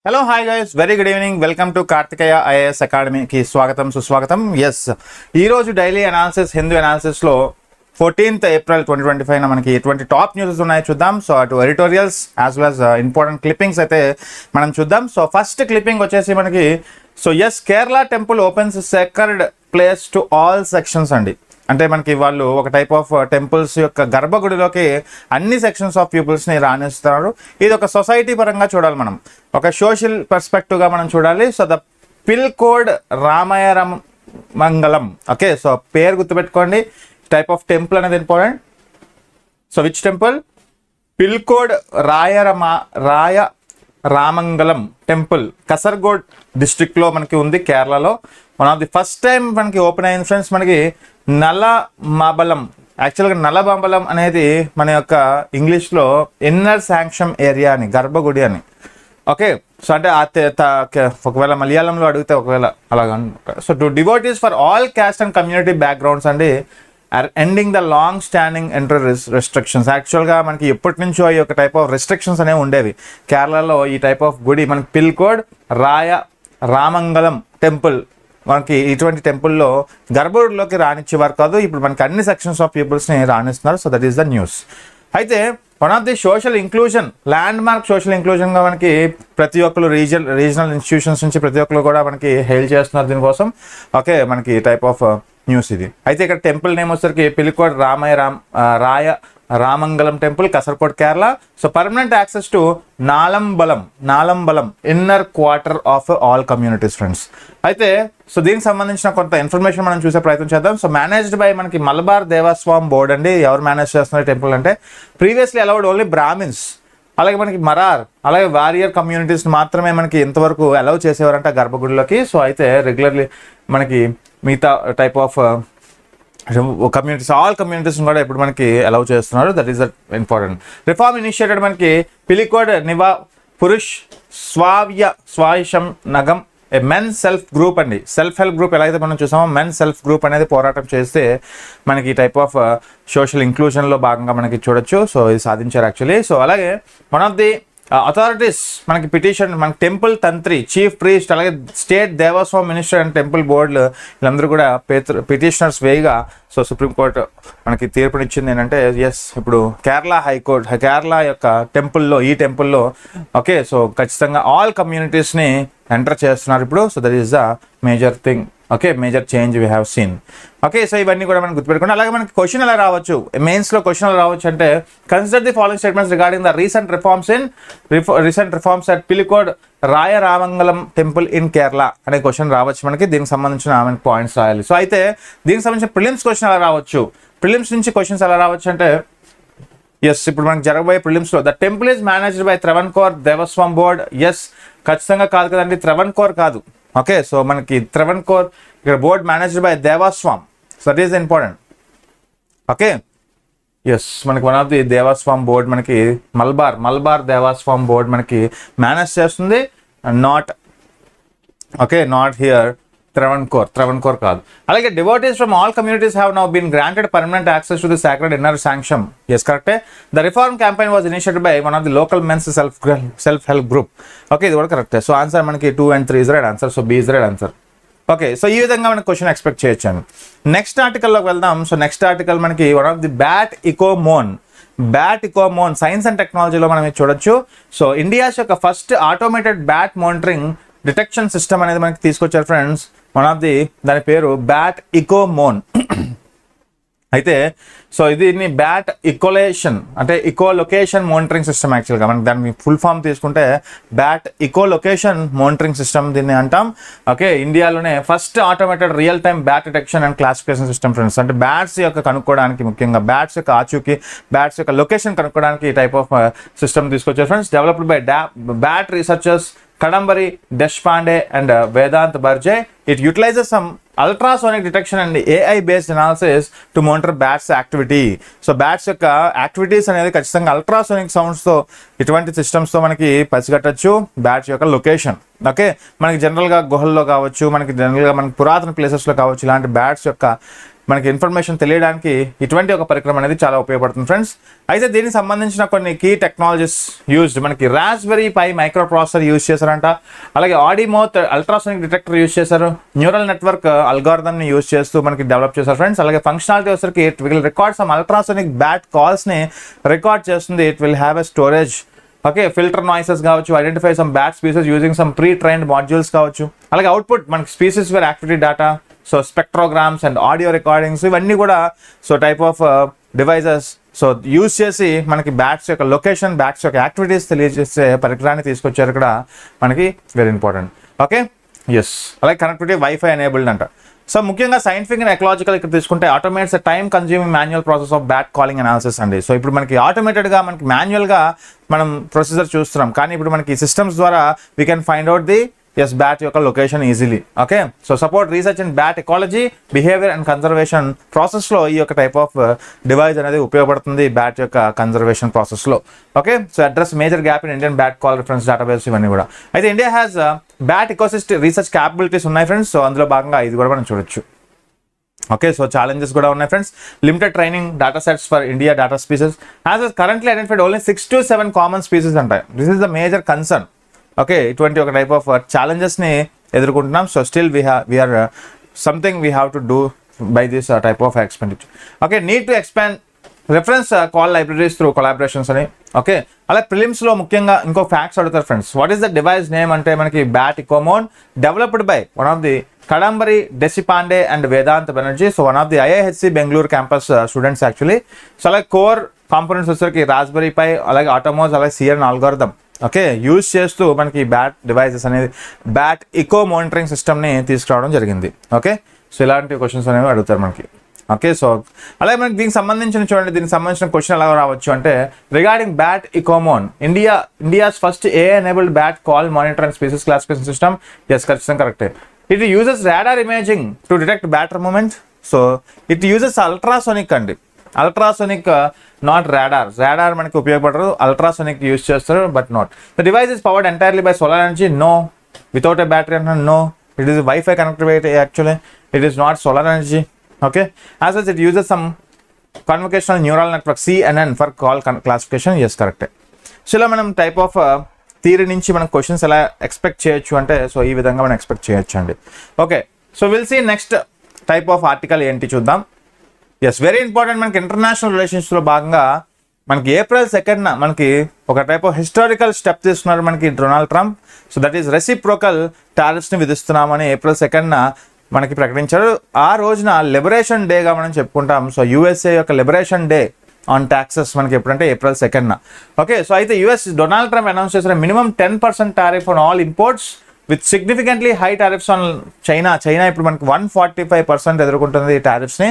Hello hi guys, very good evening. Welcome to Karthikeya IAS అకాడమీకి స్వాగతం సుస్వాగతం. ఎస్, ఈరోజు డైలీ అనాలిసిస్ హిందూ అనాలిసిస్లో 14th April 2025 మనకి ఎటువంటి టాప్ న్యూస్ ఉన్నాయో చూద్దాం. సో అటు editorials as well as important clippings అయితే మనం చూద్దాం. సో ఫస్ట్ క్లిప్పింగ్ వచ్చేసి మనకి Kerala temple opens second place to all sections అండి. అంటే మనకి వాళ్ళు ఒక టైప్ ఆఫ్ టెంపుల్స్ యొక్క గర్భగుడిలోకి అన్ని సెక్షన్స్ ఆఫ్ పీపుల్స్ని రాణిస్తున్నారు. ఇది ఒక సొసైటీ పరంగా చూడాలి, మనం ఒక సోషల్ పర్స్పెక్టివ్గా మనం చూడాలి. సో ద పిల్ కోడ్ రామయరమంగళం. ఓకే, సో పేరు గుర్తుపెట్టుకోండి, టైప్ ఆఫ్ టెంపుల్ అనేది ఇంపార్టెంట్. So which temple? పిల్ కోడ్ రాయ రామంగళం టెంపుల్ కసర్గోడ్ డిస్ట్రిక్ట్లో మనకి ఉంది, కేరళలో. One of the first time మనకి ఓపెన్ అయింది ఫ్రెండ్స్. మనకి నలమబలం, యాక్చువల్గా నలమబలం అనేది మన యొక్క ఇంగ్లీష్లో ఇన్నర్ శాంక్షన్ ఏరియా అని, గర్భగుడి అని. ఓకే, సో అంటే ఒకవేళ మలయాళంలో అడిగితే ఒకవేళ అలాగా. So to devotees for all caste and community backgrounds అండి are ending the long standing entry restrictions. యాక్చువల్గా మనకి ఎప్పటి నుంచో ఈ యొక్క టైప్ ఆఫ్ రెస్ట్రిక్షన్స్ అనేవి ఉండేవి కేరళలో. ఈ టైప్ ఆఫ్ గుడి మనకి పిల్ కోడ్ రామంగళం టెంపుల్, మనకి ఇటువంటి టెంపుల్లో గర్భగుడిలోకి రానిచ్చేవారు కాదు. ఇప్పుడు మనకి అన్ని సెక్షన్స్ ఆఫ్ పీపుల్స్ని రాణిస్తున్నారు. So that is the news. అయితే one of the social inclusion, landmark social ఇంక్లూజన్గా మనకి ప్రతి ఒక్కరు రీజనల్ ఇన్స్టిట్యూషన్స్ నుంచి ప్రతి ఒక్కరు కూడా మనకి హెయిల్ చేస్తున్నారు దీనికోసం. ఓకే, మనకి టైప్ ఆఫ్ న్యూస్ ఇది. అయితే ఇక్కడ టెంపుల్ నేమ్ వచ్చేసరికి Pilikode Raya Ramangalam temple, Kasaragod, Kerala. So permanent access to Nalambalam inner quarter of all communities friends. అయితే సో దీనికి సంబంధించిన కొంత ఇన్ఫర్మేషన్ మనం చూసే ప్రయత్నం చేద్దాం. సో మేనేజ్డ్ బై మనకి మలబార్ దేవస్వామి బోర్డ్ అండి. ఎవరు మేనేజ్ చేస్తున్నారు టెంపుల్ అంటే? ప్రీవియస్లీ అలౌడ్ ఓన్లీ బ్రాహ్మిన్స్, అలాగే మనకి మరార్, అలాగే వారియర్ కమ్యూనిటీస్ మాత్రమే మనకి ఇంతవరకు అలౌ చేసేవారంట గర్భగుడిలోకి. సో అయితే రెగ్యులర్లీ మనకి మిగతా type of communities, all communities కూడా ఇప్పుడు మనకి అలౌ చేస్తున్నారు. That is important. Reform initiated మనకి పిలికోడ్ పురుష్ స్వాయుషం నగం మెన్ సెల్ఫ్ గ్రూప్ అండి. సెల్ఫ్ హెల్ప్ గ్రూప్ ఎలా అయితే మనం చూసామో, మెన్ సెల్ఫ్ గ్రూప్ అనేది పోరాటం చేస్తే మనకి టైప్ ఆఫ్ సోషల్ ఇంక్లూజన్లో భాగంగా మనకి చూడొచ్చు. సో ఇది సాధించారు యాక్చువల్లీ. సో అలాగే వన్ ఆఫ్ ది అథారిటీస్ మనకి పిటిషన్, మనకి టెంపుల్ తంత్రి, చీఫ్ ప్రీస్ట్, అలాగే state Devaswamy minister and temple బోర్డులు వీళ్ళందరూ కూడా పిటిషనర్స్ వేయగా సో సుప్రీంకోర్టు మనకి తీర్పునిచ్చింది ఏంటంటే ఇప్పుడు కేరళ హైకోర్టు, కేరళ యొక్క టెంపుల్లో, ఈ టెంపుల్లో ఓకే సో ఖచ్చితంగా ఆల్ కమ్యూనిటీస్ని ఎంటర్ చేస్తున్నారు ఇప్పుడు. So that is the major thing. Okay, major change we have seen. Okay, so ఇవన్నీ కూడా మనం గుర్తుపెట్టుకోండి. అలాగే మనకి క్వశ్చన్ ఎలా రావచ్చు, మెయిన్స్లో క్వశ్చన్ ఎలా రావచ్చు అంటే, consider the following statements regarding the recent reforms at Pilikode Raya Ramangalam temple in Kerala అనే క్వశ్చన్ రావచ్చు మనకి. దీనికి సంబంధించిన పాయింట్స్ రాయాలి. సో అయితే దీనికి సంబంధించిన ప్రిలిమ్స్ క్వశ్చన్ ఎలా రావచ్చు, ప్రిలిమ్స్ నుంచి క్వశ్చన్స్ ఎలా రావచ్చు అంటే, ఇప్పుడు మనకి జరగబోయే ప్రిలిమ్స్లో the temple is managed by Travancore Devaswom board. ఖచ్చితంగా కాదు కదండి, త్రవణ్కోర్ కాదు. ఓకే, సో మనకి త్రవణ్కోర్ ఇక్కడ board managed by Devaswom. So that is important. Okay, మనకి one of the Devaswom board మనకి మల్బార్ దేవస్వామ్ బోర్డ్ మనకి మేనేజ్ చేస్తుంది. నాట్ హియర్ త్రవణ్కోర్ కాదు. అలాగే devotees from all communities have now been granted permanent access to the sacred inner sanctum. కరెక్టే. The reform campaign was initiated by one of the local men's self help group. Okay, ఇది కూడా కరెక్టే. So answer మనకి 2 and 3 is right answer. So B is right answer. Okay, so ఈ విధంగా మనకి question expect చేయొచ్చాను. Next ఆర్టికల్లోకి వెళ్దాం. సో నెక్స్ట్ ఆర్టికల్ మనకి one of the bat Echomon science and టెక్నాలజీలో మనం చూడొచ్చు. సో ఇండియాస్ యొక్క first automated bat monitoring detection system అనేది మనకి తీసుకొచ్చారు ఫ్రెండ్స్. దాని పేరు బ్యాట్ ఇకోమోన్. అయితే సో దీన్ని బ్యాట్ ఇకోలొకేషన్ మానిటరింగ్ సిస్టమ్. యాక్చువల్గా మనకి దాన్ని ఫుల్ ఫామ్ తీసుకుంటే బ్యాట్ ఇకోలొకేషన్ మానిటరింగ్ సిస్టమ్ దీన్ని అంటాం. ఓకే, ఇండియాలోనే first automated real time bat detection and classification system friends. అంటే బ్యాట్స్ యొక్క కనుక్కోవడానికి, ముఖ్యంగా బ్యాట్స్ యొక్క ఆచూకీ, బ్యాట్స్ యొక్క లొకేషన్ కనుక్కోవడానికి ఈ టైప్ ఆఫ్ సిస్టమ్ తీసుకొచ్చారు friends. Developed by bat researchers Kadambari Deshpande and Vedant Barje it utilises some ultrasonic detection and AI based analysis to monitor bats activity. So bats యొక్క యాక్టివిటీస్ అనేది ఖచ్చితంగా అల్ట్రాసోనిక్ సౌండ్స్తో ఇటువంటి సిస్టమ్స్తో మనకి పసిగట్టచ్చు బ్యాట్స్ యొక్క లొకేషన్. ఓకే, మనకి జనరల్గా గుహల్లో కావచ్చు, మనకి జనరల్గా మనకి పురాతన ప్లేసెస్లో కావచ్చు, ఇలాంటి బ్యాట్స్ యొక్క మనకి ఇన్ఫర్మేషన్ తెలియడానికి ఇటువంటి ఒక పరికరం అనేది చాలా ఉపయోగపడుతుంది ఫ్రెండ్స్. అయితే దీనికి సంబంధించిన కొన్ని కీ టెక్నాలజీస్ యూజ్డ్, మనకి Raspberry Pi microprocessor use చేశారంట, అలాగే ఆడిమోత్ అల్ట్రాసోనిక్ డిటెక్టర్ యూజ్ చేశారు, న్యూరల్ నెట్వర్క్ అల్గారిథంని యూజ్ చేస్తూ మనకి డెవలప్ చేశారు ఫ్రెండ్స్. అలాగే ఫంక్షనాలిటీ వచ్చేసరికి it will record some ultrasonic bat కాల్స్ని రికార్డ్ చేస్తుంది. It will have a storage. Okay, filter noises కావచ్చు, identify some bat species using some pre trained modules కావచ్చు. అలాగే అవుట్పుట్ మనకి species where activity data, so spectrograms and audio recordings, ఇవన్నీ కూడా so type of devices so use చేసి మనకి bats యొక్క location, bats యొక్క యాక్టివిటీస్ తెలియజేసే పరికరాన్ని తీసుకొచ్చారు ఇక్కడ మనకి, వెరీ ఇంపార్టెంట్. Okay, yes. అలాగే కనెక్టివిటీ వైఫై ఎనేబుల్డ్ అంట. సో ముఖ్యంగా సైంటిఫిక్ అండ్ ఎకలాజికల్ ఇక్కడ తీసుకుంటే automates time consuming manual process of bat calling analysis అండి. సో ఇప్పుడు మనకి ఆటోమేటెడ్గా మనకి మాన్యువల్గా మనం ప్రొసీజర్ చూస్తున్నాం, కానీ ఇప్పుడు మనకి సిస్టమ్స్ ద్వారా we can find out the bat యొక్క location easily. Okay, so support research in bat ecology, behaviour and conservation ప్రాసెస్లో ఈ యొక్క టైప్ ఆఫ్ డివైస్ అనేది ఉపయోగపడుతుంది బ్యాట్ యొక్క కన్జర్వేషన్ ప్రాసెస్లో. Okay, so address major gap in Indian bat call reference database, ఇవన్నీ కూడా. అయితే India has bat ecosystem research capabilities ఉన్నాయి ఫ్రెండ్స్. సో అందులో భాగంగా ఇది కూడా మనం చూడొచ్చు. ఓకే, సో ఛాలెంజెస్ కూడా ఉన్నాయి friends. Limited training data sets for India data species has currently identified only 6 to 7 common species అంటాయి. This is the major concern. Okay, ఇటువంటి ఒక టైప్ ఆఫ్ ఛాలెంజెస్ని ఎదుర్కొంటున్నాం. So still we are something we have to do by this type of expenditure. Okay, need to expand reference call libraries through collaborations అని. Okay, అలా ప్రిలిమ్స్లో ముఖ్యంగా ఇంకో facts అడుగుతారు friends. What is the device name అంటే మనకి bat Echomon, developed by one of the Kadambari Deshpande and Vedant Banerjee. So one of the IIHC Bengaluru campus students actually. So అలాగే core components వచ్చేసరికి రాస్బెరీ పై, అలాగే ఆటోమోస్, అలాగే సియర్ అల్గారిథం ఓకే యూజ్ చేస్తూ మనకి bat devices అనేది బ్యాట్ ఇకో మానిటరింగ్ సిస్టమ్ని తీసుకురావడం జరిగింది. ఓకే, సో ఇలాంటి క్వశ్చన్స్ అనేవి అడుగుతారు మనకి. ఓకే, సో అలాగే మనకి దీనికి సంబంధించిన చూడండి, దీనికి సంబంధించిన క్వశ్చన్ ఎలా రావచ్చు అంటే regarding bat Echomon, India's first AI enabled bat call monitor and species classification system. Yes, ఖచ్చితంగా కరెక్టే. It uses radar imaging to detect bat movement. So it uses ultrasonic అండి, అల్ట్రాసోనిక్ నాట్ రాడార్ మనకి ఉపయోగపడరు, ultrasonic use చేస్తారు but not. The device is powered entirely by solar energy. No. Without a battery అంటే no. It is wifi connectivity actually, it is not solar energy. Okay, as well it uses some convolutional neural network CNN for call classification. Yes, కరెక్టే. So ఇలా మనం type of theory నుంచి మనం questions ఎలా expect చేయొచ్చు అంటే so ఈ విధంగా మనం ఎక్స్పెక్ట్ చేయొచ్చు అండి. Okay, so will see next type of article ఏంటి చూద్దాం. Yes, very important. మనకి ఇంటర్నేషనల్ రిలేషన్స్లో భాగంగా మనకి April 2nd మనకి ఒక టైప్ ఆఫ్ హిస్టారికల్ స్టెప్ తీసుకున్నారు మనకి Donald Trump. So that is reciprocal టారిఫ్స్ని విధిస్తున్నామని April 2nd మనకి ప్రకటించారు. ఆ రోజున లిబరేషన్ డేగా మనం చెప్పుకుంటాం. సో USA యొక్క లిబరేషన్ డే ఆన్ ట్యాక్సెస్ మనకి ఎప్పుడంటే April 2nd. ఓకే, సో అయితే డొనాల్డ్ ట్రంప్ అనౌన్స్ చేసిన minimum 10% tariff on all imports with significantly high tariffs on China ఇప్పుడు మనకి 145% ఎదుర్కొంటుంది ఈ టారిఫ్స్ని.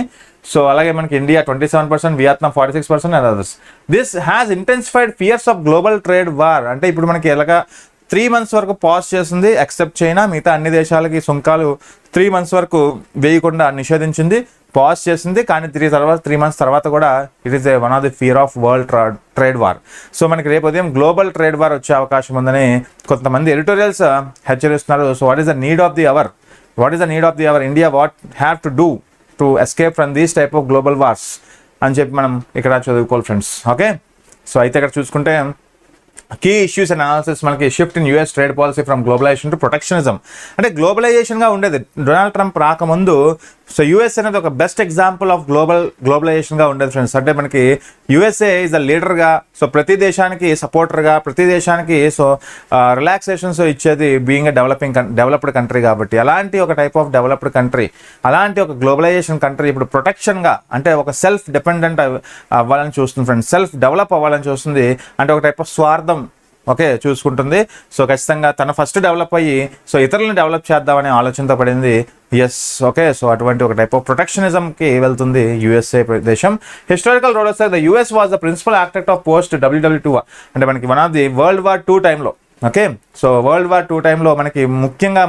సో అలాగే మనకి India 27%, Vietnam 46% and others. This has intensified fears of global trade war. అంటే ఇప్పుడు మనకి ఎలాగా 3 months వరకు పాజ్ చేసింది ఎక్సెప్ట్ చైనా, మిగతా అన్ని దేశాలకి సుంకాలు 3 months వరకు వేయకుండా నిషేధించింది, పాజ్ చేసింది. కానీ 3 months తర్వాత కూడా it is one of the fear of world trade war. So మనకి రేపు ఉదయం గ్లోబల్ ట్రేడ్ వార్ వచ్చే అవకాశం ఉందని కొంతమంది ఎడిటోరియల్స్ హెచ్చరిస్తున్నారు. So what is the need of the our India what have to do to escape from these type of global wars అని చెప్పి మనం ఇక్కడ చదువుకోవాలి ఫ్రెండ్స్. ఓకే, సో అయితే ఇక్కడ చూసుకుంటే కీ ఇష్యూస్ అండ్ అనాలిసిస్ మనకి shift in US trade policy from globalisation to protectionism. అంటే గ్లోబలైజేషన్గా ఉండేది డొనాల్డ్ ట్రంప్ రాకముందు. సో US అనేది ఒక బెస్ట్ ఎగ్జాంపుల్ ఆఫ్ గ్లోబలైజేషన్గా ఉండేది ఫ్రెండ్స్. అంటే మనకి USA ఈజ్ ద లీడర్గా, సో ప్రతి దేశానికి సపోర్టర్గా, ప్రతి దేశానికి సో రిలాక్సేషన్స్ ఇచ్చేది బీయింగ్ ఎ డెవలప్డ్ కంట్రీ కాబట్టి. అలాంటి ఒక టైప్ ఆఫ్ డెవలప్డ్ కంట్రీ, అలాంటి ఒక గ్లోబలైజేషన్ కంట్రీ ఇప్పుడు ప్రొటెక్షన్గా అంటే ఒక సెల్ఫ్ డిపెండెంట్ అవ్వాలని చూస్తుంది ఫ్రెండ్స్, సెల్ఫ్ డెవలప్ అవ్వాలని చూస్తుంది. అంటే ఒక టైప్ ఆఫ్ స్వార్థం ఓకే చూసుకుంటుంది. సో ఖచ్చితంగా తన ఫస్ట్ డెవలప్ అయ్యి సో ఇతరులను డెవలప్ చేద్దామనే ఆలోచనతో పడింది. ఎస్, ఓకే, సో అటువంటి ఒక టైప్ ఆఫ్ ప్రొటెక్షనిజంకి వెళ్తుంది USA దేశం. హిస్టారికల్ రోల్ వస్తే the US was the principal architect of post WW2. అంటే మనకి one of the World War II టైంలో okay, so World War II టైంలో మనకి ముఖ్యంగా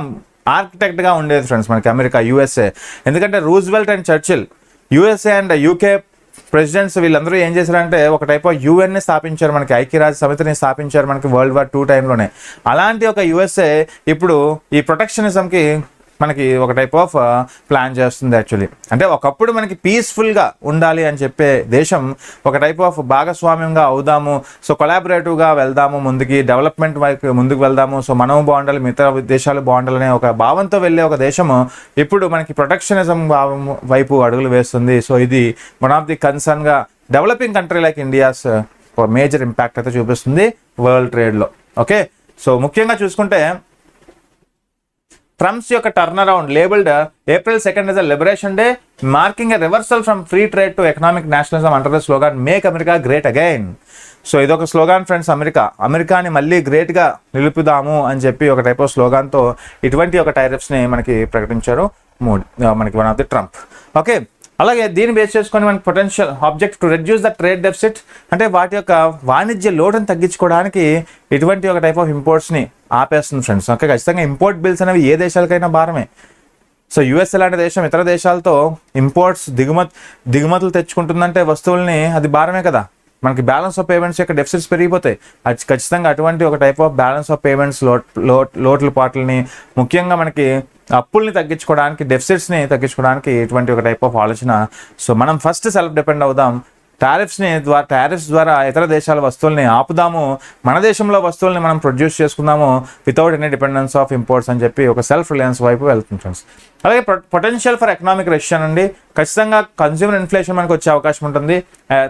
ఆర్కిటెక్ట్గా ఉండేది ఫ్రెండ్స్ మనకి అమెరికా, యూఎస్ఏ. ఎందుకంటే Roosevelt and Churchill, USA and UK presidents వీళ్ళందరూ ఏం చేశారంటే ఒక టైప్ ఆఫ్ యూఎన్ని స్థాపించారు, మనకి ఐక్యరాజ్య సమితిని స్థాపించారు మనకి World War II టైంలోనే. అలాంటి ఒక యూఎస్ఏ ఇప్పుడు ఈ ప్రొటెక్షనిజంకి మనకి ఒక టైప్ ఆఫ్ ప్లాన్ చేస్తుంది యాక్చువల్లీ. అంటే ఒకప్పుడు మనకి పీస్ఫుల్గా ఉండాలి అని చెప్పే దేశం ఒక టైప్ ఆఫ్ భాగస్వామ్యంగా అవుదాము, సో కొలాబరేటివ్గా వెళ్దాము, ముందుకి డెవలప్మెంట్ వైపు ముందుకు వెళ్దాము, సో మనం బాగుండాలి మిగతా దేశాలు బాగుండాలనే ఒక భావంతో వెళ్ళే ఒక దేశము ఇప్పుడు మనకి ప్రొటెక్షనిజం భావం వైపు అడుగులు వేస్తుంది. సో ఇది వన్ ఆఫ్ ది కన్సర్న్గా developing country like India's major impact అయితే చూపిస్తుంది వరల్డ్ ట్రేడ్లో. ఓకే, సో ముఖ్యంగా చూసుకుంటే ట్రంప్స్ యొక్క turn around labelled April 2nd as a Liberation Day, marking a reversal from free trade to economic nationalism under the slogan Make America Great Again. So ఇదొక slogan friends, అమెరికాని మళ్ళీ గ్రేట్గా నిలుపుదాము అని చెప్పి ఒక type of స్లోగాన్తో ఇటువంటి ఒక టైరిఫ్స్ని మనకి ప్రకటించారు మనకి one of the Trump. Okay, అలాగే దీన్ని బేస్ చేసుకొని మనకి potential object to reduce the trade deficit, అంటే వాటి యొక్క వాణిజ్య లోటును తగ్గించుకోవడానికి ఇటువంటి ఒక టైప్ ఆఫ్ ఇంపోర్ట్స్ని ఆపేస్తుంది ఫ్రెండ్స్. ఓకే, ఖచ్చితంగా ఇంపోర్ట్ బిల్స్ అనేవి ఏ దేశాలకైనా భారమే. సో యుఎస్ఏ లాంటి దేశం ఇతర దేశాలతో ఇంపోర్ట్స్ దిగుమతులు తెచ్చుకుంటుందంటే వస్తువుల్ని, అది భారమే కదా. మనకి బ్యాలెన్స్ ఆఫ్ పేమెంట్స్ యొక్క డెఫిసిట్స్ పెరిగిపోతాయి. అది ఖచ్చితంగా అటువంటి ఒక type of balance of payments లోట్ల పాటలని, ముఖ్యంగా మనకి అప్పుల్ని తగ్గించుకోవడానికి, డెఫిసిట్స్ని తగ్గించుకోవడానికి ఇటువంటి ఒక టైప్ ఆఫ్ ఆలోచన. సో మనం ఫస్ట్ సెల్ఫ్ డిపెండ్ అవుదాం, టారిఫ్స్ ద్వారా ఇతర దేశాల వస్తువుల్ని ఆపుదాము, మన దేశంలో వస్తువుల్ని మనం ప్రొడ్యూస్ చేసుకుందాము without any dependence of imports అని చెప్పి ఒక సెల్ఫ్ రిలయన్స్ వైపు వెళ్తుంది ఫ్రెండ్స్. అలాగే పొటెన్షియల్ ఫర్ ఎకనామిక్ రెసిషన్ అండి, ఖచ్చితంగా కన్స్యూమర్ ఇన్ఫ్లేషన్ మనకు వచ్చే అవకాశం ఉంటుంది.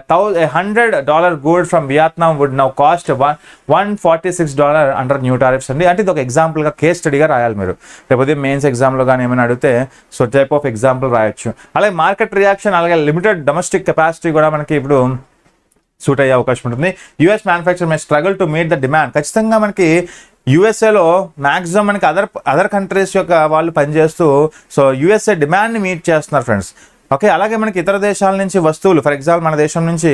$100 good from Vietnam would now cost $146 under new tariffs అండి. అంటే ఇది ఒక ఎగ్జాంపుల్గా కేస్ స్టడీగా రాయాలి మీరు, లేకపోతే మెయిన్స్ ఎగ్జామ్లో కానీ ఏమైనా అడిగితే సో టైప్ ఆఫ్ ఎగ్జాంపుల్ రాయొచ్చు. అలాగే మార్కెట్ రియాక్షన్, అలాగే లిమిటెడ్ డొమెస్టిక్ కెపాసిటీ కూడా మనకి ఇప్పుడు సూట్ అయ్యే అవకాశం ఉంటుంది. US manufacture May struggle to meet the demand, ఖచ్చితంగా మనకి యూఎస్ఏలో మ్యాక్సిమం మనకి అదర్ కంట్రీస్ యొక్క వాళ్ళు పనిచేస్తూ సో యూఎస్ఏ డిమాండ్ని మీట్ చేస్తున్నారు ఫ్రెండ్స్. ఓకే, అలాగే మనకి ఇతర దేశాల నుంచి వస్తువులు, ఫర్ ఎగ్జాంపుల్ మన దేశం నుంచి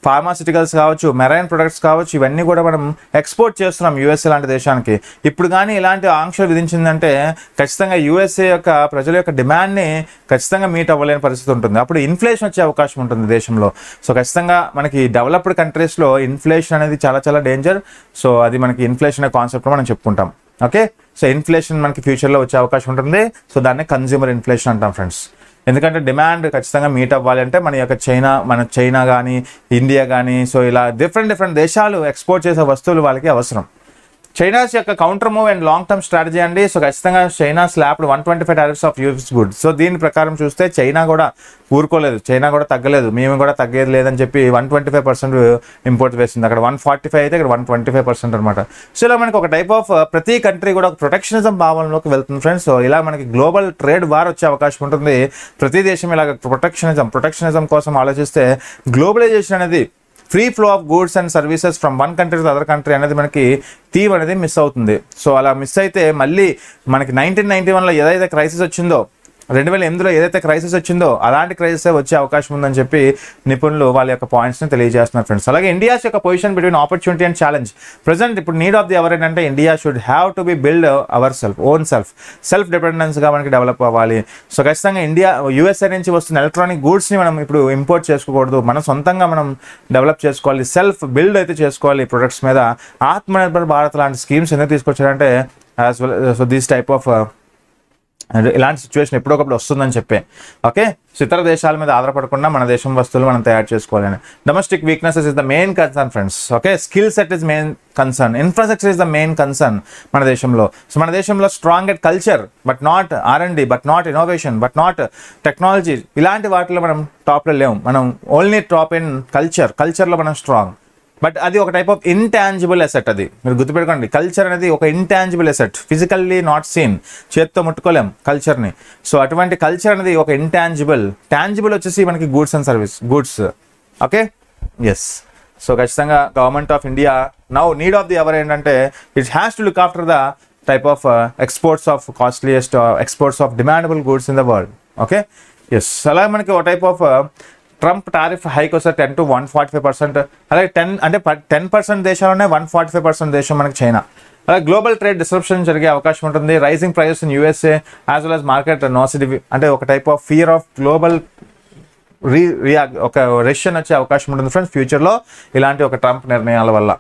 ఫార్మాసిటికల్స్ కావచ్చు, మెరైన్ ప్రొడక్ట్స్ కావచ్చు, ఇవన్నీ కూడా మనం ఎక్స్పోర్ట్ చేస్తున్నాం యూఎస్ఏ లాంటి దేశానికి. ఇప్పుడు కానీ ఇలాంటి ఆంక్షలు విధించిందంటే ఖచ్చితంగా యూఎస్ఏ యొక్క ప్రజల యొక్క డిమాండ్ని ఖచ్చితంగా మీట్ అవ్వలేని పరిస్థితి ఉంటుంది. అప్పుడు ఇన్ఫ్లేషన్ వచ్చే అవకాశం ఉంటుంది దేశంలో. సో ఖచ్చితంగా మనకి డెవలప్డ్ కంట్రీస్లో ఇన్ఫ్లేషన్ అనేది చాలా చాలా డేంజర్. సో అది మనకి ఇన్ఫ్లేషన్ అనే కాన్సెప్ట్లో మనం చెప్పుకుంటాం. ఓకే, సో ఇన్ఫ్లేషన్ మనకి ఫ్యూచర్లో వచ్చే అవకాశం ఉంటుంది. సో దాన్ని కన్జ్యూమర్ ఇన్ఫ్లేషన్ అంటాం ఫ్రెండ్స్. ఎందుకంటే డిమాండ్ ఖచ్చితంగా మీట్ అవ్వాలి అంటే మన చైనా కానీ, ఇండియా కానీ, సో ఇలా డిఫరెంట్ దేశాలు ఎక్స్పోర్ట్ చేసే వస్తువులు వాళ్ళకి అవసరం. చైనాస్ యొక్క counter move and long term strategy అండి. సో ఖచ్చితంగా China slapped 125 tariffs of US goods. So దీని ప్రకారం చూస్తే చైనా కూడా ఊరుకోలేదు, చైనా కూడా తగ్గలేదు, మేము కూడా తగ్గేది లేదని చెప్పి 125% ఇంపోర్ట్ వేసింది. అక్కడ 145 అయితే ఇక్కడ 125% అనమాట. సో ఇలా మనకి ఒక టైప్ ఆఫ్ ప్రతి కంట్రీ కూడా ఒక ప్రొటెక్షనిజం భావనలోకి వెళ్తుంది ఫ్రెండ్స్. సో ఇలా మనకి గ్లోబల్ ట్రేడ్ వార్ వచ్చే అవకాశం ఉంటుంది. ప్రతి దేశం ఇలాగ ప్రొటెక్షనిజం కోసం ఆలోచిస్తే గ్లోబలైజేషన్ అనేది, free flow of goods and services from one country to other country అనేది మనకి థీమ్ అనేది మిస్ అవుతుంది. సో అలా మిస్ అయితే మళ్ళీ మనకి 1991లో ఏదైతే క్రైసిస్ వచ్చిందో, 2008లో ఏదైతే క్రైసిస్ వచ్చిందో అలాంటి క్రైసిస్ వచ్చే అవకాశం ఉందని చెప్పి నిపుణులు వాళ్ళ యొక్క పాయింట్స్ని తెలియజేస్తున్నారు ఫ్రెండ్స్. అలాగే ఇండియాస్ యొక్క position between opportunity and challenge present ఇప్పుడు నీడ్ ఆఫ్ ది అవర్ ఏంటంటే India should have to be build our self డిపెండెన్స్గా మనకి డెవలప్ అవ్వాలి. సో ఖచ్చితంగా యూఎస్ఏ నుంచి వస్తున్న ఎలక్ట్రానిక్ గూడ్స్ని మనం ఇప్పుడు ఇంపోర్ట్ చేసుకోకూడదు, మనం సొంతంగా మనం డెవలప్ చేసుకోవాలి, సెల్ఫ్ బిల్డ్ అయితే చేసుకోవాలి ప్రొడక్ట్స్ మీద. ఆత్మనిర్భర్ భారత్ లాంటి స్కీమ్స్ ఎందుకు తీసుకొచ్చారంటే as well so these type of ఇలాంటి సిచ్యువేషన్ ఎప్పుడొకప్పుడు వస్తుందని చెప్పే. ఓకే, సో ఇతర దేశాల మీద ఆధారపడకుండా మన దేశం వస్తువులు మనం తయారు చేసుకోవాలని. Domestic weaknesses is the main concern friends. Okay, skill set is main concern, infrastructure is the main concern మన దేశంలో. సో మన దేశంలో strong at culture but not R&D, but not innovation, but not technology, ఇలాంటి వాటిలో మనం టాప్లో లేము. మనం ఓన్లీ టాప్ ఇన్ కల్చర్లో మనం స్ట్రాంగ్. బట్ అది ఒక టైప్ ఆఫ్ ఇంటాంజిబుల్ అసెట్. అది మీరు గుర్తుపెట్టుకోండి, కల్చర్ అనేది ఒక intangible asset, physically not seen, చేత్తో ముట్టుకోలేం కల్చర్ని. సో అటువంటి కల్చర్ అనేది ఒక టాంజిబుల్ వచ్చేసి మనకి goods and service goods. Okay, yes. So ఖచ్చితంగా government of India now need of the hour ఏంటంటే it has to look after the type of exports of costliest exports of demandable goods in the world. Okay, yes. అలాగే మనకి ఒక type of Trump tariff hike వస్తే 10 to 145%. అలాగే 10% దేశాలున్నాయి, 145% దేశం మనకి China. అలాగే global trade disruption జరిగే అవకాశం ఉంటుంది. Rising prices in USA as well as market నోసిటీ, అంటే ఒక type of fear of global ఒక రెషన్ వచ్చే అవకాశం ఉంటుంది ఫ్రెండ్స్ ఫ్యూచర్లో ఇలాంటి ఒక ట్రంప్ నిర్ణయాల వల్ల.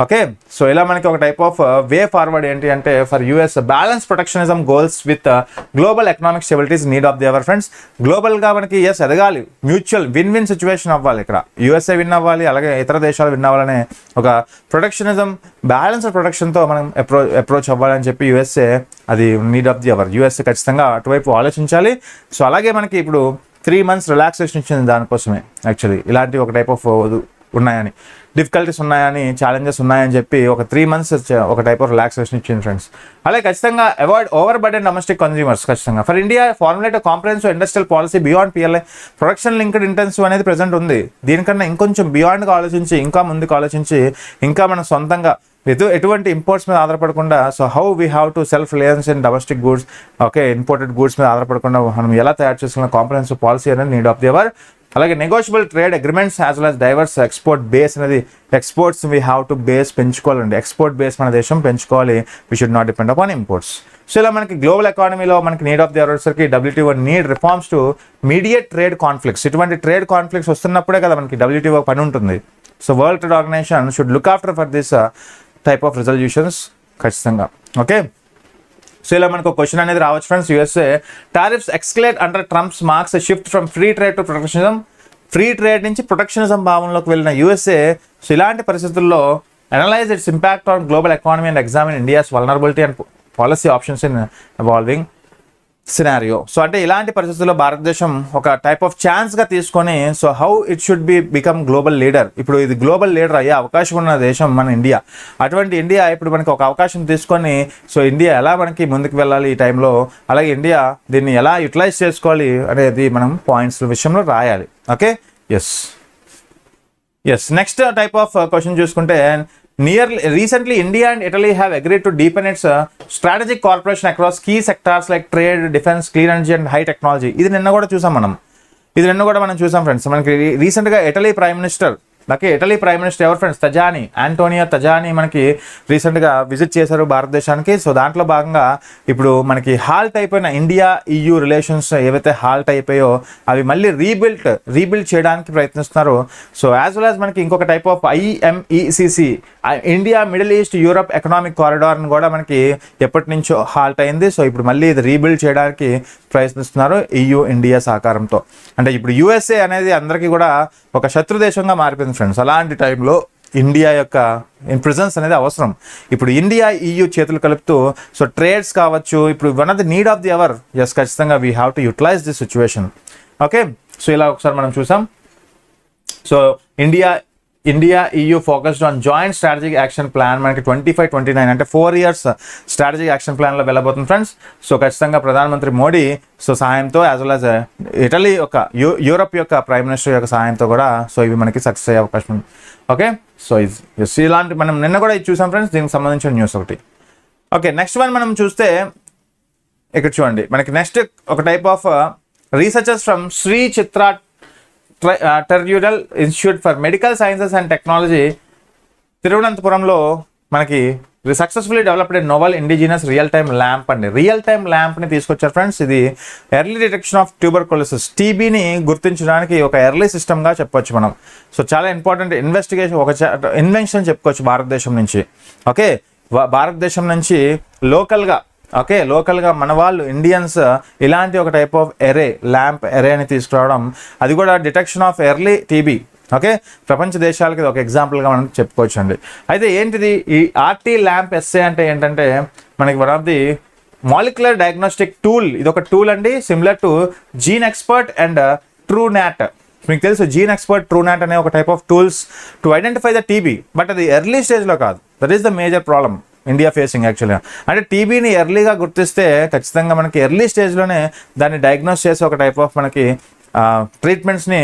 ఓకే, సో ఇలా మనకి ఒక టైప్ ఆఫ్ వే ఫార్వర్డ్ ఏంటి అంటే for US balance protectionism goals with global economic stabilities need of the hour friends. గ్లోబల్గా మనకి ఎదగాలి, మ్యూచువల్ విన్ విన్ సిచ్యువేషన్ అవ్వాలి. ఇక్కడ యూఎస్ఏ విన్ అవ్వాలి, అలాగే ఇతర దేశాలు విన్ అవ్వాలనే ఒక ప్రొటెక్షనిజం బ్యాలెన్స్ ప్రొటెక్షన్తో మనం అప్రోచ్ అవ్వాలని చెప్పి యూఎస్ఏ అది need of the hour. USA ఖచ్చితంగా అటువైపు ఆలోచించాలి. సో అలాగే మనకి ఇప్పుడు 3 months రిలాక్సేషన్ ఇచ్చింది దానికోసమే. యాక్చువల్లీ ఇలాంటి ఒక టైప్ ఆఫ్ ఉన్నాయని, డిఫికల్టీస్ ఉన్నాయని, ఛాలెంజెస్ ఉన్నాయని చెప్పి ఒక 3 months ఒక టైప్ ఆఫ్ రిలాక్సేషన్ ఇచ్చింది ఫ్రెండ్స్. అలాగే ఖచ్చితంగా avoid over burden domestic consumers. ఖచ్చితంగా for India formulate comprehensive industrial policy beyond PLI. Production linked intensive అనేది ప్రెసెంట్ ఉంది. దీనికన్నా ఇంకొంచెం బియాండ్గా ఆలోచించి, ఇంకా ముందుకు ఆలోచించి, ఇంకా మనం సొంతంగా ఎటువంటి ఇంపోర్ట్స్ మీద ఆధారపడకుండా, so how we have to self reliance in domestic goods, okay, imported goods మీద ఆధారపడకుండా మనం ఎలా తయారు చేసుకున్న కాంప్రహెన్సివ్ పాలసీ అనేది నీడ్ ఆఫ్ ది అవర్. అలాగే negotiable trade agreements as well as diverse export base అనేది, exports we have to base పెంచుకోవాలండి. ఎక్స్పోర్ట్ బేస్ మన దేశం పెంచుకోవాలి. We should not depend upon imports. So ఇలా మనకి గ్లోబల్ ఎకానమీలో మనకి నీడ్ ఆఫ్ ది అవర్ వచ్చేసరికి WTO need reforms to mediate trade conflicts. ఇటువంటి ట్రేడ్ కాన్ఫ్లిక్ట్స్ వస్తున్నప్పుడే కదా మనకి WTO పని ఉంటుంది. So world trade organization should look after for this type of resolutions ఖచ్చితంగా. ఓకే, సో ఇలా మనకు క్వశ్చన్ అనేది రావచ్చు friends. USA tariffs escalate under Trump's marks shift from free trade to protectionism. Free trade నుంచి protectionism భావంలోకి వెళ్ళిన USA so ఇలాంటి పరిస్థితుల్లో analyse its impact on global economy and examine India's vulnerability and policy options in evolving scenario. So అంటే ఇలాంటి పరిస్థితుల్లో భారతదేశం ఒక టైప్ ఆఫ్ ఛాన్స్గా తీసుకొని so how it should be become global leader. ఇప్పుడు ఇది గ్లోబల్ లీడర్ అయ్యే అవకాశం ఉన్న దేశం మన ఇండియా. అటువంటి ఇండియా ఇప్పుడు మనకి ఒక అవకాశం తీసుకొని సో ఇండియా ఎలా మనకి ముందుకు వెళ్ళాలి ఈ టైంలో, అలాగే ఇండియా దీన్ని ఎలా యూటిలైజ్ చేసుకోవాలి అనేది మనం పాయింట్స్ విషయంలో రాయాలి. Okay, yes next type of question చూసుకుంటే recently India and Italy have agreed to deepen its strategic cooperation across key sectors like trade, defense, clean energy and high technology. ఇది నిన్న కూడా చూసాం ఫ్రెండ్స్. మనకి రీసెంట్గా ఇటలీ ప్రైమ్ మినిస్టర్ ఎవరు friends, Antonio తజాని మనకి రీసెంట్గా విజిట్ చేశారు భారతదేశానికి. సో దాంట్లో భాగంగా ఇప్పుడు మనకి హాల్ట్ అయిపోయిన ఇండియా EU రిలేషన్స్ ఏవైతే హాల్ట్ అయిపోయో అవి మళ్ళీ రీబిల్డ్ చేయడానికి ప్రయత్నిస్తున్నారు. సో యాజ్ వెల్ యాజ్ మనకి ఇంకొక type of IMECC, India middle east Europe economic కారిడార్ని కూడా మనకి ఎప్పటి నుంచో హాల్ట్ అయింది. సో ఇప్పుడు మళ్ళీ ఇది రీబిల్డ్ చేయడానికి ప్రయత్నిస్తున్నారు EU ఇండియా సహకారంతో. అంటే ఇప్పుడు USA అనేది అందరికీ కూడా ఒక శత్రు దేశంగా మారిపోయింది ఫ్రెండ్స్. అలాంటి టైంలో ఇండియా యొక్క ప్రెజెన్స్ అనేది అవసరం. ఇప్పుడు ఇండియా EU చేతులు కలుపుతూ సో ట్రేడ్స్ కావచ్చు, ఇప్పుడు one of the need of the hour. Yes, ఖచ్చితంగా we have to utilise this situation. Okay, so ఇలా ఒకసారి మనం చూసాం. So India EU focused on joint strategic action plan మనకి 25-29 అంటే 4 years స్ట్రాటజిక్ యాక్షన్ ప్లాన్లో వెళ్ళబోతుంది ఫ్రెండ్స్. సో ఖచ్చితంగా ప్రధానమంత్రి మోడీ సో సహాయంతో యాజ్ వెల్ యాజ్ ఇటలీ యొక్క యూరప్ యొక్క ప్రైమ్ మినిస్టర్ యొక్క సహాయంతో కూడా సో ఇవి మనకి సక్సెస్ అయ్యే అవకాశం ఉంది. ఓకే, సో ఇలాంటి మనం నిన్న కూడా ఇది చూసాం ఫ్రెండ్స్, దీనికి సంబంధించిన న్యూస్ ఒకటి. ఓకే, నెక్స్ట్ వన్ మనం చూస్తే ఇక్కడ చూడండి మనకి నెక్స్ట్ ఒక type of researchers from Sree Chitra Tirunal institute for medical sciences and technology తిరువనంతపురంలో మనకి successfully developed novel indigenous real time ల్యాంప్ని తీసుకొచ్చారు ఫ్రెండ్స్. ఇది ఎర్లీ డిటెక్షన్ ఆఫ్ ట్యూబర్కులోసిస్, టీబీని గుర్తించడానికి ఒక ఎర్లీ సిస్టమ్గా చెప్పొచ్చు మనం. సో చాలా ఇంపార్టెంట్ ఇన్వెస్టిగేషన్, ఒక ఇన్వెన్షన్ చెప్పుకోవచ్చు భారతదేశం నుంచి. ఓకే, భారతదేశం నుంచి లోకల్గా మన వాళ్ళు ఇండియన్స్ ఇలాంటి ఒక టైప్ ఆఫ్ ల్యాంప్ అని తీసుకురావడం, అది కూడా detection of early TB. Okay, ప్రపంచ దేశాలకి ఒక ఎగ్జాంపుల్గా మనం చెప్పుకోవచ్చు అండి. అయితే ఏంటిది ఈ RT-LAMP-SA అంటే ఏంటంటే మనకి one of the molecular diagnostic tool. ఇది ఒక టూల్ అండి, similar to GeneXpert and Truenat. మీకు తెలుసు జీన్ ఎక్స్పర్ట్, ట్రూనాట్ అనే ఒక type of tools to identify the TB. But అది ఎర్లీ స్టేజ్లో కాదు. That is the major problem India facing యాక్చువల్గా. అంటే టీబీని ఎర్లీగా గుర్తిస్తే ఖచ్చితంగా మనకి ఎర్లీ స్టేజ్లోనే దాన్ని డయాగ్నోస్ చేసి ఒక టైప్ ఆఫ్ మనకి ట్రీట్మెంట్స్ని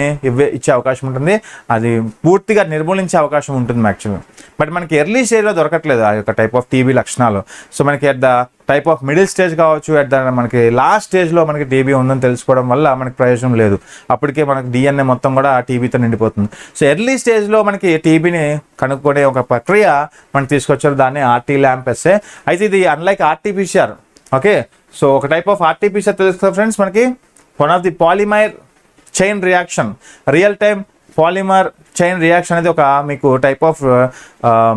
ఇచ్చే అవకాశం ఉంటుంది, అది పూర్తిగా నిర్మూలించే అవకాశం ఉంటుంది మ్యాక్సిమం. బట్ మనకి ఎర్లీ స్టేజ్లో దొరకట్లేదు ఆ యొక్క టైప్ ఆఫ్ టీబీ లక్షణాలు. సో మనకి at the type of middle stage కావచ్చు, అట్ ద మనకి లాస్ట్ స్టేజ్లో మనకి టీబీ ఉందని తెలుసుకోవడం వల్ల మనకి ప్రయోజనం లేదు. అప్పటికే మనకి డిఎన్ఏ మొత్తం కూడా ఆ టీబీతో నిండిపోతుంది. సో ఎర్లీ స్టేజ్లో మనకి టీబీని కనుక్కునే ఒక ప్రక్రియ మనకి తీసుకొచ్చారు, దాన్ని RT-LAMP-SA. అయితే ఇది అన్లైక్ RT-PCR. ఓకే, సో ఒక టైప్ ఆఫ్ RT-PCR తెలుస్తుంది ఫ్రెండ్స్ మనకి, one of the polymer chain reaction, real time polymer chain reaction అనేది ఒక మీకు టైప్ ఆఫ్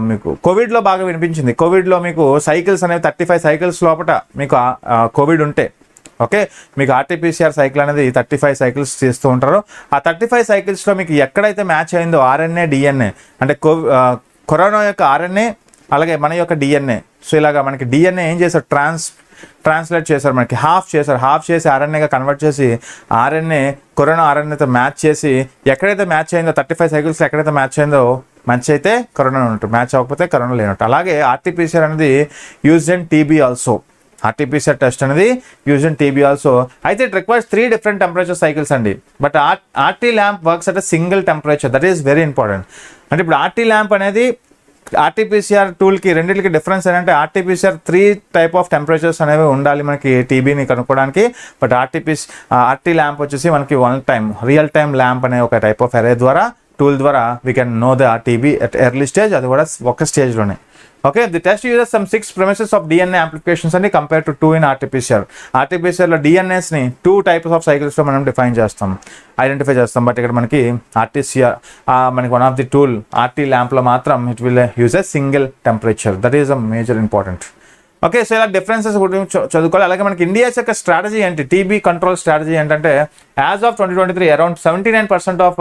మీకు కోవిడ్లో బాగా వినిపించింది. కోవిడ్లో మీకు సైకిల్స్ అనేవి 35 సైకిల్స్ లోపల మీకు కోవిడ్ ఉంటే, ఓకే, మీకు RT-PCR సైకిల్ అనేది 35 సైకిల్స్ చేస్తూ ఉంటారు. ఆ 35 సైకిల్స్లో మీకు ఎక్కడైతే మ్యాచ్ అయిందో RNA DNA, అంటే కరోనా యొక్క RNA అలాగే మన యొక్క DNA. సో ఇలాగా మనకి DNA ఏం చేశారు, ట్రాన్స్లేట్ చేశారు, మనకి హాఫ్ చేసి RNAగా కన్వర్ట్ చేసి RNA కరోనా RNAతో మ్యాచ్ చేసి ఎక్కడైతే మ్యాచ్ అయిందో 35 సైకిల్స్ ఎక్కడైతే మ్యాచ్ అయిందో, మ్యాచ్ అయితే కరోనా ఉన్నట్టు, మ్యాచ్ అవ్వకపోతే కరోనా లేనట్టు. అలాగే RT-PCR అనేది used in TB also. RT-PCR test అనేది యూజ్డ్ ఇన్ టీబీ ఆల్సో. అయితే it requires 3 different temperature cycles అండి. But RT-LAMP works at a single temperature, that is very important. అంటే ఇప్పుడు RT-LAMP అనేది RT-PCR టూల్కి రెండింటికి డిఫరెన్స్ ఏంటంటే, RT-PCR 3 టైప్ ఆఫ్ టెంపరేచర్స్ అనేవి ఉండాలి మనకి టీబీని కనుక్కోవడానికి. బట్ RT-LAMP వచ్చేసి మనకి one time real time lamp అనే ఒక టైప్ ఆఫ్ అరే ద్వారా, టూల్ ద్వారా we can know the TB at early stage, అది కూడా ఒక స్టేజ్లోనే. Okay, the test uses some 6 premises ఆఫ్ DNA amplifications అని కంపేర్ టు 2 ఇన్ RT-PCR. RT-PCRలో DNAస్ని 2 టైప్స్ ఆఫ్ సైకిల్స్లో మనం ఐడెంటిఫై చేస్తాం. బట్ ఇక్కడ మనకి RT-PCR మనకి వన్ ఆఫ్ ది టూల్ RT-LAMPలో మాత్రం it will use a single temperature, that is a major important. Okay, so ఇలా డిఫరెన్సెస్ గురించి చదువుకోవాలి. అలాగే మనకి ఇండియా యొక్క స్ట్రాటజీ ఏంటి, టీబీ కంట్రోల్ స్ట్రాటజీ ఏంటంటే, as of 2023 around 79% of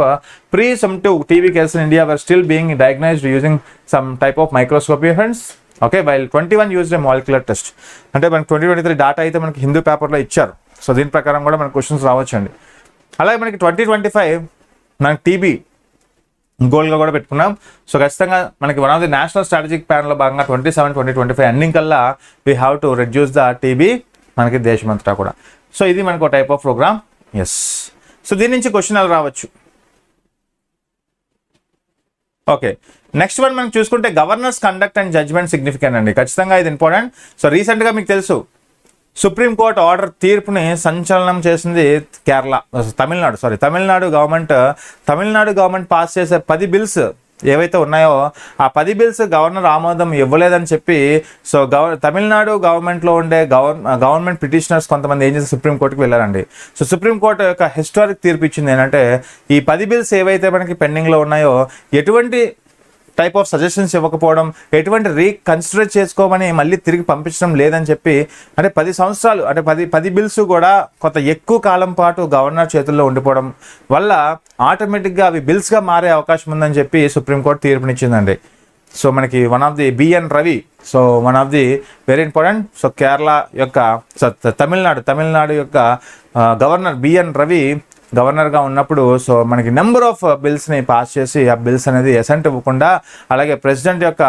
pre-symptomatic TB cases in India were still being డయాగ్నైజ్డ్ using some type of microscopy friends. Okay, while 21 used a molecular test. అంటే మనకి 2023 డేటా అయితే మనకి హిందూ పేపర్లో ఇచ్చారు. సో దీని ప్రకారం కూడా మనకి క్వశ్చన్స్ రావచ్చండి. అలాగే మనకి 2025 మనకి టీబీ గోల్గా కూడా పెట్టుకున్నాం. సో ఖచ్చితంగా మనకి one of the national strategic ప్లాన్లో భాగంగా 2027-2025 ఎండింగ్ కల్లా we have to reduce the TB మనకి దేశమంతటా కూడా. సో ఇది మనకు ఒక type of programme. Yes, so దీని నుంచి క్వశ్చన్ ఎలా రావచ్చు. ఓకే, నెక్స్ట్ వన్ మనం చూసుకుంటే governors conduct and judgement significant అండి. ఖచ్చితంగా ఇది ఇంపార్టెంట్. సో రీసెంట్గా మీకు తెలుసు సుప్రీంకోర్టు ఆర్డర్ తీర్పుని సంచలనం చేసింది తమిళనాడు గవర్నమెంట్ పాస్ చేసే 10 బిల్స్ ఏవైతే ఉన్నాయో ఆ 10 బిల్స్ గవర్నర్ ఆమోదం ఇవ్వలేదని చెప్పి, సో తమిళనాడు గవర్నమెంట్లో ఉండే గవర్నమెంట్ పిటిషనర్స్ కొంతమంది ఏం చేసి సుప్రీంకోర్టుకి వెళ్ళారండి. సో సుప్రీంకోర్టు యొక్క హిస్టారిక్ తీర్పు ఇచ్చింది ఏంటంటే, ఈ 10 బిల్స్ ఏవైతే మనకి పెండింగ్లో ఉన్నాయో ఎటువంటి టైప్ ఆఫ్ సజెషన్స్ ఇవ్వకపోవడం, ఎటువంటి రీకన్సిడర్ చేసుకోమని మళ్ళీ తిరిగి పంపించడం లేదని చెప్పి, అంటే 10 సంవత్సరాలు అంటే 10 బిల్స్ కూడా కొంత ఎక్కువ కాలం పాటు గవర్నర్ చేతుల్లో ఉండిపోవడం వల్ల ఆటోమేటిక్గా అవి బిల్స్గా మారే అవకాశం ఉందని చెప్పి సుప్రీంకోర్టు తీర్పునిచ్చిందండి. సో మనకి one of the B N Ravi, so one of the very important. So Kerala యొక్క తమిళనాడు యొక్క గవర్నర్ బిఎన్ రవి గవర్నర్గా ఉన్నప్పుడు, సో మనకి నెంబర్ ఆఫ్ బిల్స్ని పాస్ చేసి ఆ బిల్స్ అనేది అసెంట్ ఇవ్వకుండా, అలాగే ప్రెసిడెంట్ యొక్క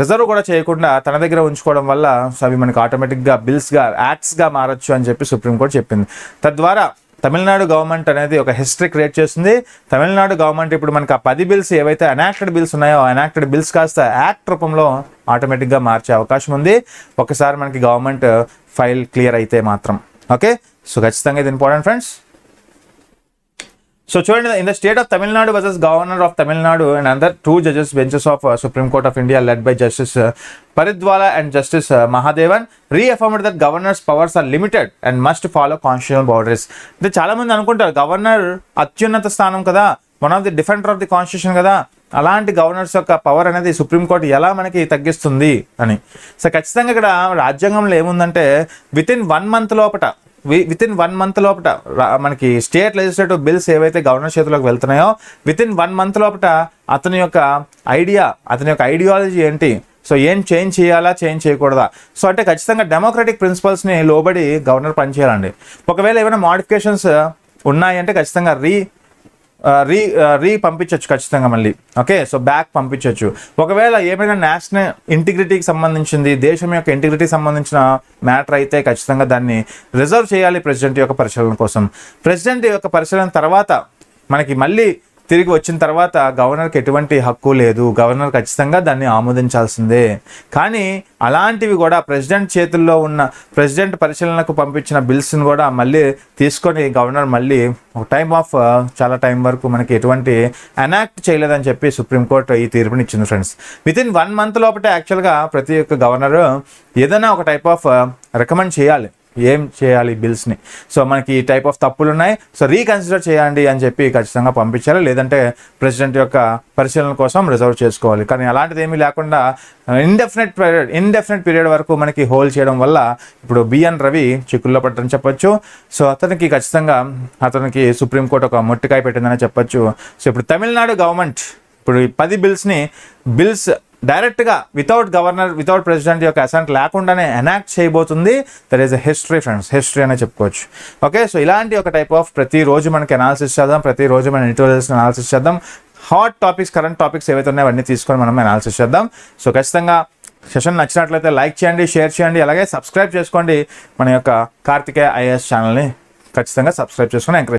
రిజర్వ్ కూడా చేయకుండా తన దగ్గర ఉంచుకోవడం వల్ల సో అవి మనకి ఆటోమేటిక్గా బిల్స్గా యాక్ట్స్గా మారచ్చు అని చెప్పి సుప్రీంకోర్టు చెప్పింది. తద్వారా తమిళనాడు గవర్నమెంట్ అనేది ఒక హిస్టరీ క్రియేట్ చేస్తుంది. తమిళనాడు గవర్నమెంట్ ఇప్పుడు మనకి ఆ 10 బిల్స్ ఏవైతే ఎనాక్టెడ్ బిల్స్ ఉన్నాయో ఎనాక్టెడ్ బిల్స్ కాస్త యాక్ట్ రూపంలో ఆటోమేటిక్గా మార్చే అవకాశం ఉంది ఒకసారి మనకి గవర్నమెంట్ ఫైల్ క్లియర్ అయితే మాత్రం. ఓకే, సో ఖచ్చితంగా ఇది ఇంపార్టెంట్ ఫ్రెండ్స్. సో చూడండి, in the state of Tamil Nadu versus governor of Tamil Nadu and other 2 judges benches of supreme court of India led by justice Pardiwala and justice Mahadevan reaffirmed that governors powers are limited and must follow constitutional boundaries. అంటే చాలా మంది అనుకుంటారు governor అత్యున్నత స్థానం కదా, one of the defender of the constitution కదా, అలాంటి governors యొక్క పవర్ అనేది సుప్రీంకోర్టు ఎలా మనకి తగ్గిస్తుంది అని. సో ఖచ్చితంగా ఇక్కడ రాజ్యాంగంలో ఏముందంటే విత్ ఇన్ 1 మంత్ లోపల మనకి స్టేట్ లెజిస్లేటివ్ బిల్స్ ఏవైతే గవర్నర్ చేతిలోకి వెళ్తున్నాయో విత్ ఇన్ 1 మంత్ లోపల అతని యొక్క ఐడియాలజీ ఏంటి, సో ఏం చేంజ్ చేయాలా చేంజ్ చేయకూడదా, సో అంటే ఖచ్చితంగా డెమోక్రటిక్ ప్రిన్సిపల్స్ని లోబడి గవర్నర్ పనిచేయాలండి. ఒకవేళ ఏమైనా మోడిఫికేషన్స్ ఉన్నాయంటే ఖచ్చితంగా పంపించవచ్చు ఖచ్చితంగా మళ్ళీ. ఓకే, సో బ్యాక్ పంపించవచ్చు. ఒకవేళ ఏమైనా నేషనల్ ఇంటిగ్రిటీకి సంబంధించింది, దేశం యొక్క ఇంటిగ్రిటీకి సంబంధించిన మ్యాటర్ అయితే ఖచ్చితంగా దాన్ని రిజర్వ్ చేయాలి ప్రెసిడెంట్ యొక్క పరిశీలన కోసం. ప్రెసిడెంట్ యొక్క పరిశీలన తర్వాత మనకి మళ్ళీ తిరిగి వచ్చిన తర్వాత గవర్నర్కి ఎటువంటి హక్కు లేదు, గవర్నర్ ఖచ్చితంగా దాన్ని ఆమోదించాల్సిందే. కానీ అలాంటివి కూడా ప్రెసిడెంట్ చేతుల్లో ఉన్న ప్రెసిడెంట్ పరిశీలనకు పంపించిన బిల్స్ని కూడా మళ్ళీ తీసుకొని గవర్నర్ మళ్ళీ ఒక చాలా టైం వరకు మనకి ఎటువంటి ఎనాక్ట్ చేయలేదని చెప్పి సుప్రీంకోర్టు ఈ తీర్పుని ఇచ్చింది ఫ్రెండ్స్. వితిన్ 1 month లోపటే యాక్చువల్గా ప్రతి ఒక్క గవర్నర్ ఏదైనా ఒక టైప్ ఆఫ్ రికమెండ్ చేయాలి, ఏం చేయాలి బిల్స్ని. సో మనకి ఈ టైప్ ఆఫ్ తప్పులు ఉన్నాయి, సో రీకన్సిడర్ చేయండి అని చెప్పి ఖచ్చితంగా పంపించాలి, లేదంటే ప్రెసిడెంట్ యొక్క పరిశీలన కోసం రిజర్వ్ చేసుకోవాలి. కానీ అలాంటిది ఏమీ లేకుండా ఇండెఫినెట్ పీరియడ్ వరకు మనకి హోల్డ్ చేయడం వల్ల ఇప్పుడు బిఎన్ రవి చిక్కుల్లో పడ్డని చెప్పొచ్చు. సో అతనికి సుప్రీంకోర్టు ఒక మొట్టికాయ పెట్టిందని చెప్పొచ్చు. సో ఇప్పుడు తమిళనాడు గవర్నమెంట్ ఇప్పుడు ఈ 10 బిల్స్ డైరెక్ట్గా వితౌట్ ప్రెసిడెంట్ యొక్క అసెంట్ లేకుండానే ఎనాక్ట్ చేయబోతుంది. That is a history friends, history అనే చెప్పుకోవచ్చు. ఓకే, సో ఇలాంటి ఒక టైప్ ఆఫ్ ప్రతిరోజు మనకి అనాలిసిస్ చేద్దాం, ప్రతిరోజు మన ఎడిటోరియల్స్ అనాలిసిస్ చేద్దాం. హాట్ టాపిక్స్, కరెంట్ టాపిక్స్ ఏవైతే ఉన్నాయో అవన్నీ తీసుకొని మనం అనాలిసిస్ చేద్దాం. సో ఖచ్చితంగా సెషన్ నచ్చినట్లయితే లైక్ చేయండి, షేర్ చేయండి, అలాగే సబ్స్క్రైబ్ చేసుకోండి. మన యొక్క కార్తికేయ ఐఏఎస్ ఛానల్ని ఖచ్చితంగా సబ్స్క్రైబ్ చేసుకొని ఎంకరేజ్